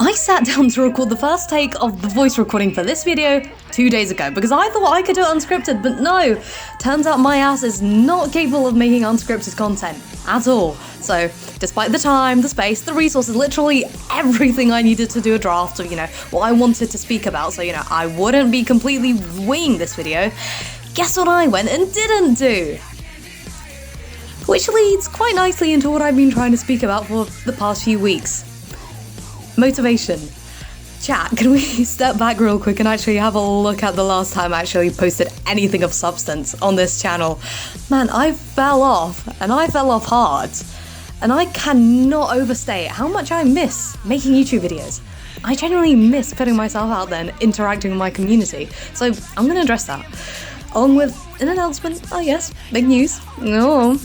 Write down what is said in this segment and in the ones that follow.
I sat down to record the first take of the voice recording for this video 2 days ago because I thought I could do it unscripted, but no, turns out my ass is not capable of making unscripted content at all. So, despite the time, the space, the resources, literally everything I needed to do a draft of, what I wanted to speak about, so, I wouldn't be completely winging this video, guess what I went and didn't do? Which leads quite nicely into what I've been trying to speak about for the past few weeks. Motivation. Chat, can we step back real quick and actually have a look at the last time I actually posted anything of substance on this channel? Man, I fell off, and I fell off hard. And I cannot overstate how much I miss making YouTube videos. I genuinely miss putting myself out there and interacting with my community. So I'm going to address that. Along with an announcement, oh yes, big news. No.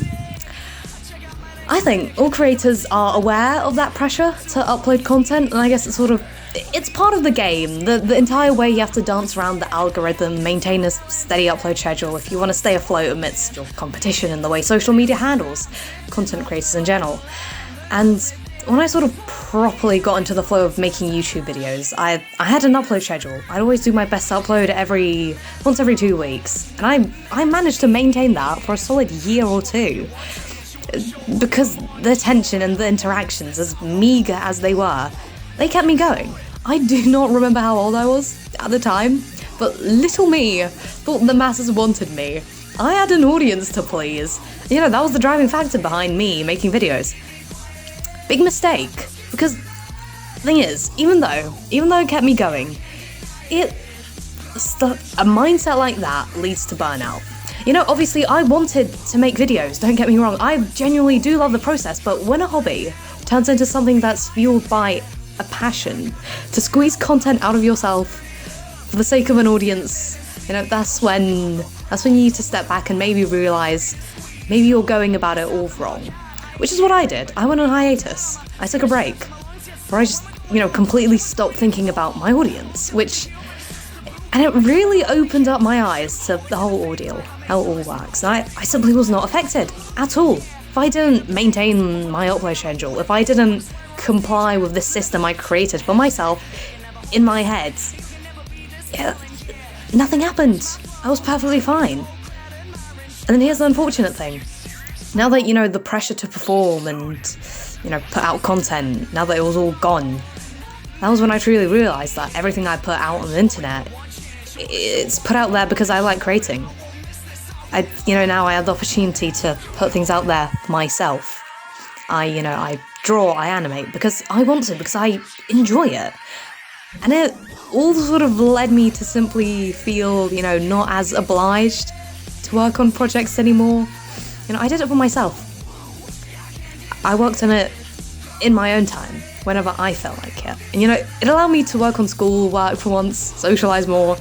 I think all creators are aware of that pressure to upload content, and I guess it's part of the game. The entire way you have to dance around the algorithm, maintain a steady upload schedule if you want to stay afloat amidst your competition and the way social media handles content creators in general. And when I sort of properly got into the flow of making YouTube videos, I had an upload schedule. I'd always do my best to upload once every 2 weeks, and I managed to maintain that for a solid year or two. Because the attention and the interactions, as meager as they were, they kept me going. I do not remember how old I was at the time, but little me thought the masses wanted me. I had an audience to please. That was the driving factor behind me making videos. Big mistake, because the thing is, even though it kept me going, a mindset like that leads to burnout. Obviously I wanted to make videos, don't get me wrong, I genuinely do love the process, but when a hobby turns into something that's fueled by a passion, to squeeze content out of yourself for the sake of an audience, that's when you need to step back and maybe realize maybe you're going about it all wrong. Which is what I did. I went on hiatus. I took a break, where I just, completely stopped thinking about my audience, and it really opened up my eyes to the whole ordeal, how it all works. And I simply was not affected at all. If I didn't maintain my upload schedule, if I didn't comply with the system I created for myself in my head, nothing happened. I was perfectly fine. And then here's the unfortunate thing. Now that, the pressure to perform and, put out content, now that it was all gone, that was when I truly realised that everything I put out on the internet, it's put out there because I like creating. Now I have the opportunity to put things out there for myself. I draw, I animate because I want to, because I enjoy it. And it all sort of led me to simply feel, not as obliged to work on projects anymore. I did it for myself. I worked on it in my own time, whenever I felt like it. And it allowed me to work on school work for once, socialise more,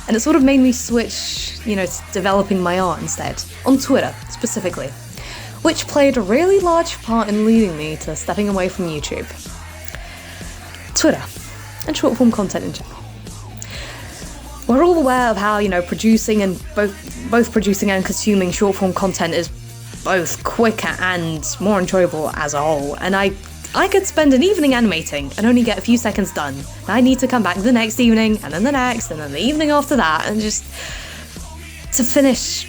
and it sort of made me switch, to developing my art instead, on Twitter specifically, which played a really large part in leading me to stepping away from YouTube. Twitter, and short form content in general. We're all aware of how, producing and both producing and consuming short form content is both quicker and more enjoyable as a whole, and I could spend an evening animating and only get a few seconds done. And I need to come back the next evening, and then the next, and then the evening after that, and just to finish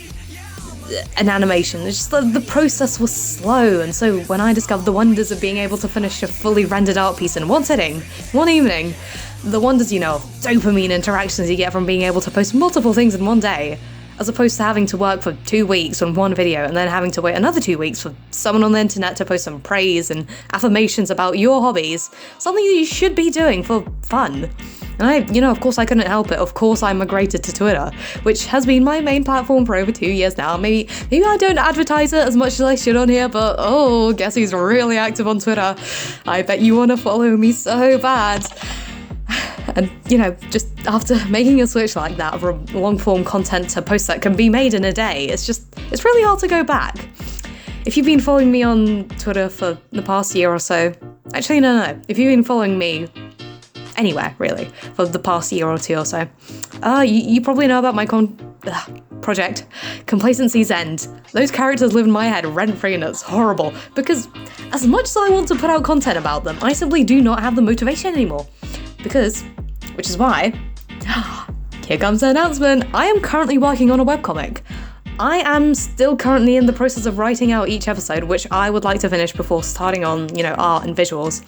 an animation. It's just the process was slow, and so when I discovered the wonders of being able to finish a fully rendered art piece in one sitting, one evening, the wonders, of dopamine interactions you get from being able to post multiple things in one day, as opposed to having to work for 2 weeks on one video and then having to wait another 2 weeks for someone on the internet to post some praise and affirmations about your hobbies, something that you should be doing for fun. And of course I couldn't help it. Of course I migrated to Twitter, which has been my main platform for over 2 years now. Maybe I don't advertise it as much as I should on here, but guess who's really active on Twitter? I bet you want to follow me so bad. And, just after making a switch like that from long-form content to posts that can be made in a day, it's really hard to go back. If you've been following me on Twitter for the past year or so, actually, no. If you've been following me anywhere really, for the past year or two or so. You probably know about my project, Complacency's End. Those characters live in my head rent-free and it's horrible, because as much as I want to put out content about them, I simply do not have the motivation anymore. Which is why, here comes the announcement, I am currently working on a webcomic. I am still currently in the process of writing out each episode, which I would like to finish before starting on, art and visuals.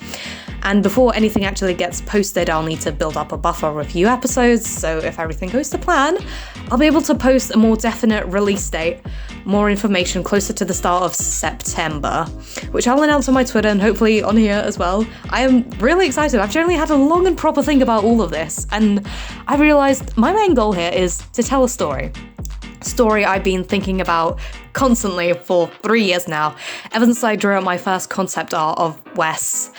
And before anything actually gets posted, I'll need to build up a buffer of a few episodes, so if everything goes to plan, I'll be able to post a more definite release date, more information closer to the start of September, which I'll announce on my Twitter and hopefully on here as well. I am really excited. I've generally had a long and proper think about all of this, and I realised my main goal here is to tell a story. Story I've been thinking about constantly for 3 years now, ever since I drew out my first concept art of Wes.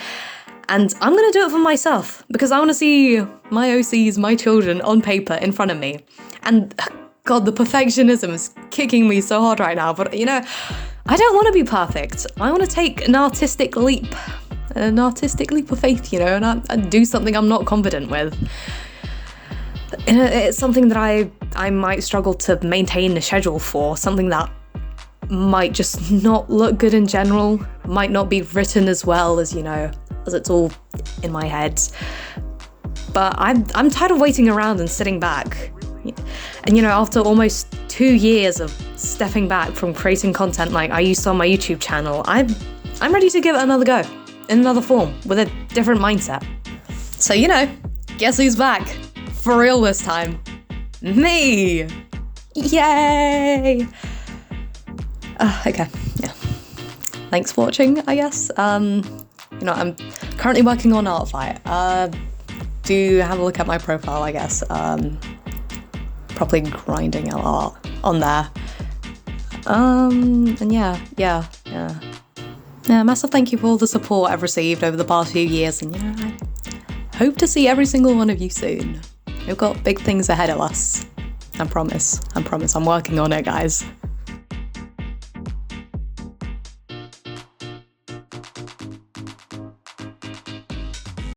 And I'm gonna do it for myself, because I wanna see my OCs, my children, on paper in front of me. And God, the perfectionism is kicking me so hard right now, but I don't wanna be perfect. I wanna take an artistic leap of faith, and do something I'm not confident with. It's something that I might struggle to maintain a schedule for, something that might just not look good in general, might not be written as well as it's all in my head. But I'm tired of waiting around and sitting back. And after almost 2 years of stepping back from creating content like I used to on my YouTube channel, I'm ready to give it another go, in another form, with a different mindset. So guess who's back? For real this time. Me! Yay! Okay, yeah. Thanks for watching, I guess. I'm currently working on Artfight. Do have a look at my profile, I guess. Probably grinding out art on there. And yeah, massive thank you for all the support I've received over the past few years, and I hope to see every single one of you soon. We've got big things ahead of us. I promise. I'm working on it, guys.